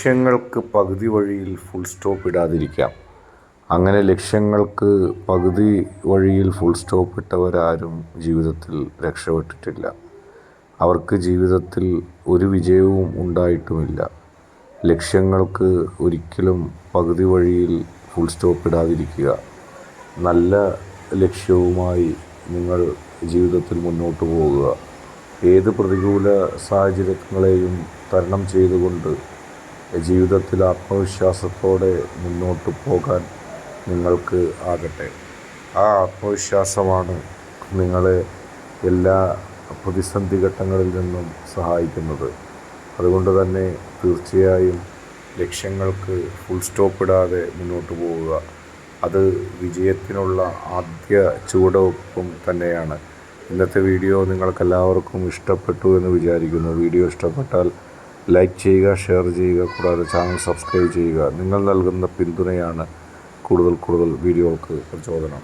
ലക്ഷ്യങ്ങൾക്ക് പകുതി വഴിയിൽ full stop ഇടാതിരിക്കാം. അങ്ങനെ ലക്ഷ്യങ്ങൾക്ക് പകുതി വഴിയിൽ ഫുൾ സ്റ്റോപ്പ് ഇട്ടവരാരും ജീവിതത്തിൽ രക്ഷപ്പെട്ടിട്ടില്ല. അവർക്ക് ജീവിതത്തിൽ ഒരു വിജയവും ഉണ്ടായിട്ടുമില്ല. ലക്ഷ്യങ്ങൾക്ക് ഒരിക്കലും പകുതി വഴിയിൽ ഫുൾ സ്റ്റോപ്പ് ഇടാതിരിക്കുക. നല്ല ലക്ഷ്യവുമായി നിങ്ങൾ ജീവിതത്തിൽ മുന്നോട്ട് പോകുക. ഏത് പ്രതികൂല സാഹചര്യങ്ങളെയും തരണം ചെയ്തുകൊണ്ട് ജീവിതത്തിൽ ആത്മവിശ്വാസത്തോടെ മുന്നോട്ട് പോകാൻ നിങ്ങൾക്ക് ആകട്ടെ. ആ ആത്മവിശ്വാസമാണ് നിങ്ങളെ എല്ലാ പ്രതിസന്ധി ഘട്ടങ്ങളിൽ നിന്നും സഹായിക്കുന്നത്. അതുകൊണ്ട് തന്നെ തീർച്ചയായും ലക്ഷ്യങ്ങൾക്ക് ഫുൾ സ്റ്റോപ്പ് ഇടാതെ മുന്നോട്ട് പോവുക. അത് വിജയത്തിനുള്ള ആദ്യ ചുവടുവെപ്പും തന്നെയാണ്. ഇന്നത്തെ വീഡിയോ നിങ്ങൾക്കെല്ലാവർക്കും ഇഷ്ടപ്പെട്ടു എന്ന് വിചാരിക്കുന്നു. വീഡിയോ ഇഷ്ടപ്പെട്ടാൽ ലൈക്ക് ചെയ്യുക, ഷെയർ ചെയ്യുക, കൂടാതെ ചാനൽ സബ്സ്ക്രൈബ് ചെയ്യുക. നിങ്ങൾ നൽകുന്ന പിന്തുണയാണ് കൂടുതൽ വീഡിയോകൾക്ക് പ്രചോദനം.